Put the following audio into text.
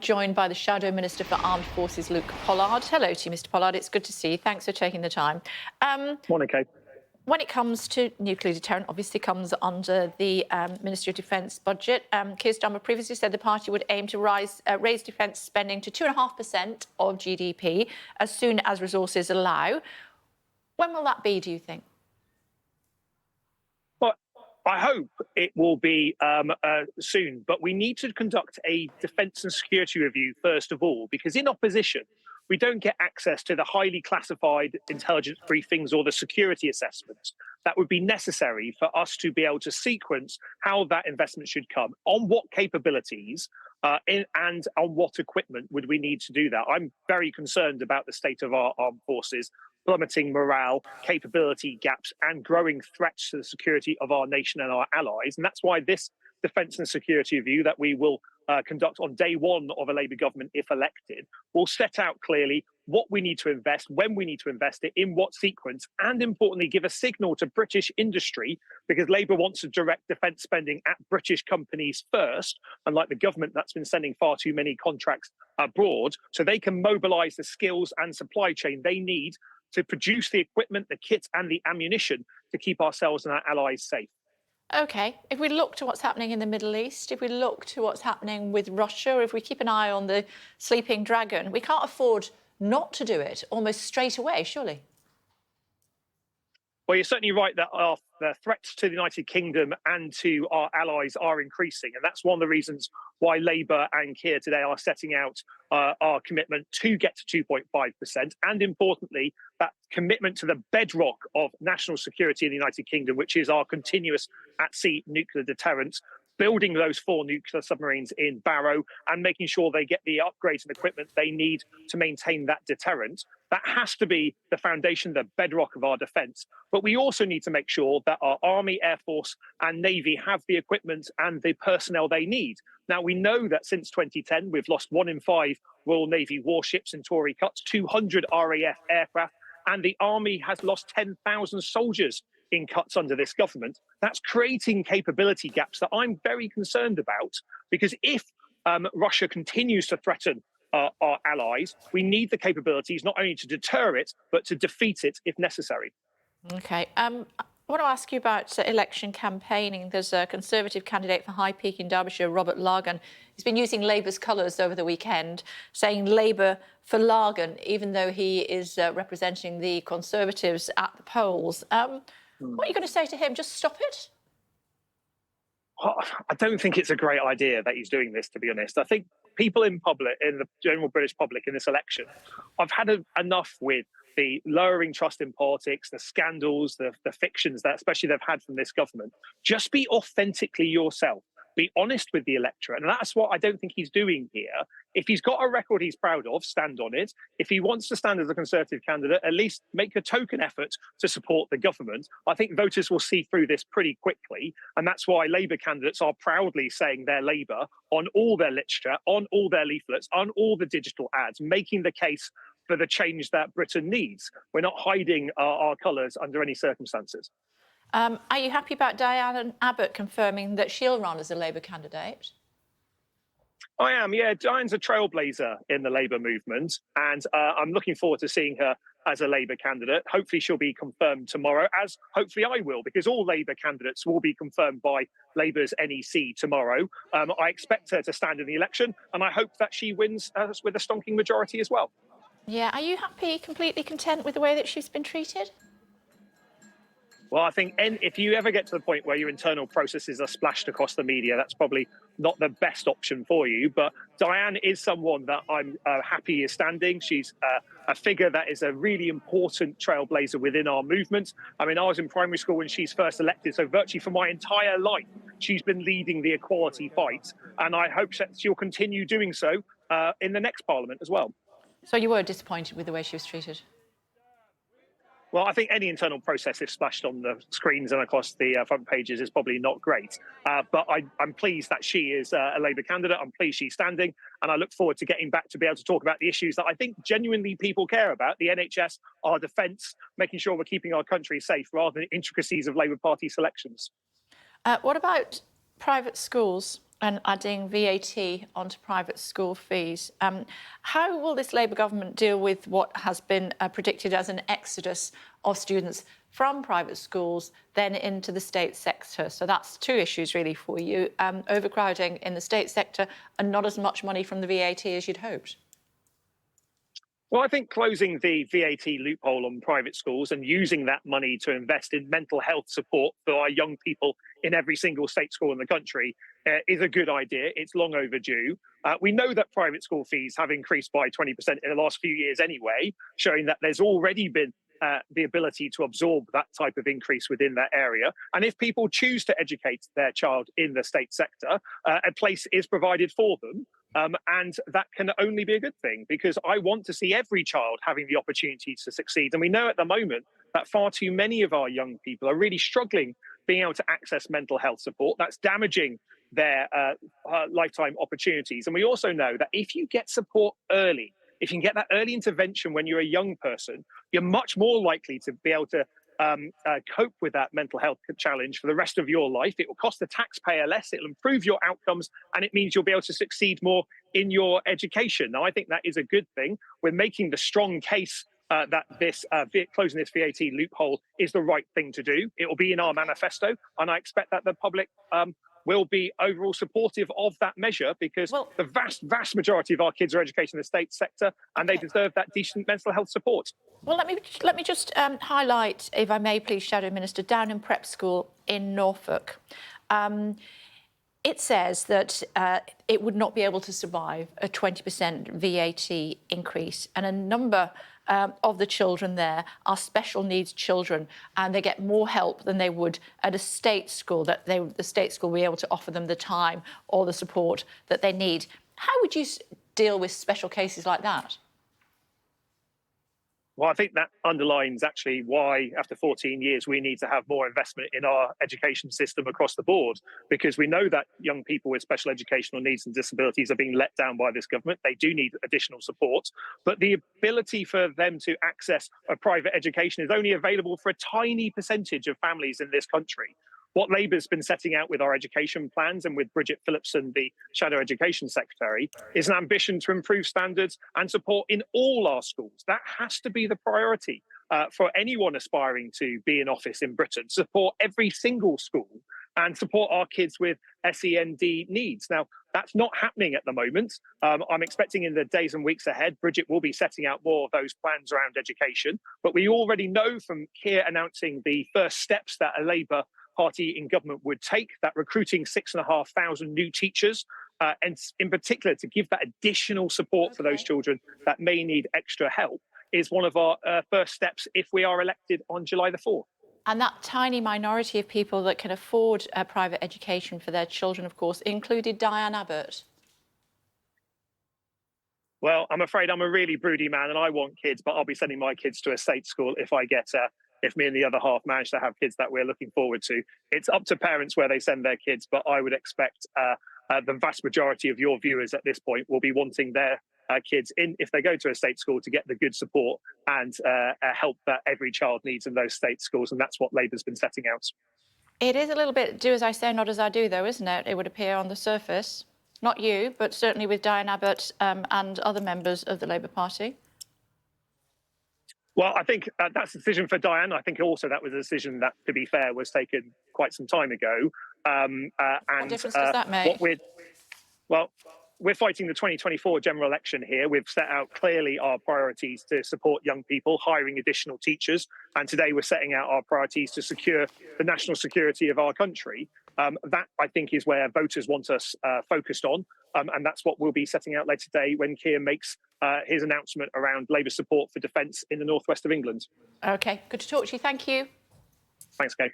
Joined by the Shadow Minister for Armed Forces, Luke Pollard. Hello to you, Mr. Pollard. It's good to see you. Thanks for taking the time. Morning, Kate. When it comes to nuclear deterrent, obviously Comes under the Ministry of Defence budget. Keir Starmer previously said the party would aim to raise defence spending to 2.5% of GDP as soon as resources allow. When will that be, do you think? Well, I hope it will be soon, but we need to conduct a defence and security review first of all, because in opposition, we don't get access to the highly classified intelligence briefings or the security assessments that would be necessary for us to be able to sequence how that investment should come, on what capabilities and on what equipment would we need to do that. I'm very concerned about the state of our armed forces, plummeting morale, capability gaps, and growing threats to the security of our nation and our allies. And that's why this defence and security review that we will conduct on day one of a Labour government, if elected, will set out clearly what we need to invest, when we need to invest it, in what sequence, and importantly, give a signal to British industry, because Labour wants to direct defence spending at British companies first, unlike the government that's been sending far too many contracts abroad, so they can mobilise the skills and supply chain they need to produce the equipment, the kit, and the ammunition to keep ourselves and our allies safe. OK, if we look to what's happening in the Middle East, if we look to what's happening with Russia, if we keep an eye on the sleeping dragon, we can't afford not to do it almost straight away, surely. Well, you're certainly right that the threats to the United Kingdom and to our allies are increasing. And that's one of the reasons why Labour and Keir today are setting out our commitment to get to 2.5%. And importantly, that commitment to the bedrock of national security in the United Kingdom, which is our continuous at-sea nuclear deterrent, building those 4 nuclear submarines in Barrow and making sure they get the upgrades and equipment they need to maintain that deterrent. That has to be the foundation, the bedrock of our defence. But we also need to make sure that our Army, Air Force and Navy have the equipment and the personnel they need. Now, we know that since 2010, we've lost 1 in 5 Royal Navy warships in Tory cuts, 200 RAF aircraft, and the Army has lost 10,000 soldiers in cuts under this government. That's creating capability gaps that I'm very concerned about, because if Russia continues to threaten our allies, we need the capabilities not only to deter it, but to defeat it if necessary. OK. I want to ask you about election campaigning. There's a Conservative candidate for High Peak in Derbyshire, Robert Largan. He's been using Labour's colours over the weekend, saying Labour for Largan, even though he is representing the Conservatives at the polls. What are you going to say to him? Just stop it? I don't think it's a great idea that he's doing this, to be honest. I think people in public, in the general British public in this election, I've had enough with the lowering trust in politics, the scandals, the fictions that especially they've had from this government. Just be authentically yourself. Be honest with the electorate. And that's what I don't think he's doing here. If he's got a record he's proud of, stand on it. If he wants to stand as a Conservative candidate, at least make a token effort to support the government. I think voters will see through this pretty quickly. And that's why Labour candidates are proudly saying they're Labour on all their literature, on all their leaflets, on all the digital ads, making the case for the change that Britain needs. We're not hiding our colours under any circumstances. Are you happy about Diane Abbott confirming that she'll run as a Labour candidate? I am, yeah. Diane's a trailblazer in the Labour movement, and I'm looking forward to seeing her as a Labour candidate. Hopefully she'll be confirmed tomorrow, as hopefully I will, because all Labour candidates will be confirmed by Labour's NEC tomorrow. I expect her to stand in the election, and I hope that she wins with a stonking majority as well. Yeah, are you happy, completely content with the way that she's been treated? Well, I think if you ever get to the point where your internal processes are splashed across the media, that's probably not the best option for you. But Diane is someone that I'm happy is standing. She's a figure that is a really important trailblazer within our movement. I mean, I was in primary school when she's first elected, so virtually for my entire life, she's been leading the equality fight. And I hope that she'll continue doing so in the next Parliament as well. So you were disappointed with the way she was treated? Well, I think any internal process, if splashed on the screens and across the front pages, is probably not great. But I'm pleased that she is a Labour candidate. I'm pleased she's standing. And I look forward to getting back to be able to talk about the issues that I think genuinely people care about: the NHS, our defence, making sure we're keeping our country safe, rather than the intricacies of Labour Party selections. What about private schools? and adding VAT onto private school fees. How will this Labour government deal with what has been predicted as an exodus of students from private schools then into the state sector? So that's two issues really for you, overcrowding in the state sector and not as much money from the VAT as you'd hoped. Well, I think closing the VAT loophole on private schools and using that money to invest in mental health support for our young people in every single state school in the country is a good idea. It's long overdue. We know that private school fees have increased by 20% in the last few years anyway, showing that there's already been the ability to absorb that type of increase within that area. And if people choose to educate their child in the state sector, a place is provided for them. And that can only be a good thing, because I want to see every child having the opportunity to succeed. And we know at the moment that far too many of our young people are really struggling being able to access mental health support. That's damaging their lifetime opportunities. And we also know that if you get support early, if you can get that early intervention when you're a young person, you're much more likely to be able to cope with that mental health challenge for the rest of your life. It will cost the taxpayer less, it'll improve your outcomes, and it means you'll be able to succeed more in your education. Now, I think that is a good thing. We're making the strong case that this closing this VAT loophole is the right thing to do. It will be in our manifesto, and I expect that the public will be overall supportive of that measure, because the vast majority of our kids are educated in the state sector, and they deserve that decent mental health support. Well, let me just highlight, if I may please, Shadow Minister, Downham Prep School in Norfolk. It says that it would not be able to survive a 20% VAT increase, and a number of the children there are special needs children, and they get more help than they would at a state school, that the state school will be able to offer them the time or the support that they need. How would you deal with special cases like that? Well, I think that underlines actually why, after 14 years, we need to have more investment in our education system across the board, because we know that young people with special educational needs and disabilities are being let down by this government. They do need additional support, but the ability for them to access a private education is only available for a tiny percentage of families in this country. What Labour's been setting out with our education plans and with Bridget Phillipson, the Shadow Education Secretary, is an ambition to improve standards and support in all our schools. That has to be the priority for anyone aspiring to be in office in Britain. Support every single school and support our kids with SEND needs. Now, that's not happening at the moment. I'm expecting in the days and weeks ahead, Bridget will be setting out more of those plans around education. But we already know from Keir announcing the first steps that a Labour Party in government would take, that recruiting 6,500 new teachers, and in particular to give that additional support for those children that may need extra help, is one of our first steps if we are elected on July the 4th. And that tiny minority of people that can afford a private education for their children, of course, included Diane Abbott. Well, I'm afraid I'm a really broody man and I want kids, but I'll be sending my kids to a state school if me and the other half manage to have kids that we're looking forward to. It's up to parents where they send their kids, but I would expect the vast majority of your viewers at this point will be wanting their kids in, if they go to a state school, to get the good support and help that every child needs in those state schools. And that's what Labour's been setting out. It is a little bit do as I say, not as I do, though, isn't it? It would appear on the surface. Not you, but certainly with Diane Abbott and other members of the Labour Party. Well, I think that's a decision for Diane. I think also that was a decision that, to be fair, was taken quite some time ago. What difference does that make? We're fighting the 2024 general election here. We've set out clearly our priorities to support young people, hiring additional teachers. And today we're setting out our priorities to secure the national security of our country. That, I think, is where voters want us focused on. And that's what we'll be setting out later today when Keir makes his announcement around Labour support for defence in the northwest of England. OK, good to talk to you. Thank you. Thanks, Kay.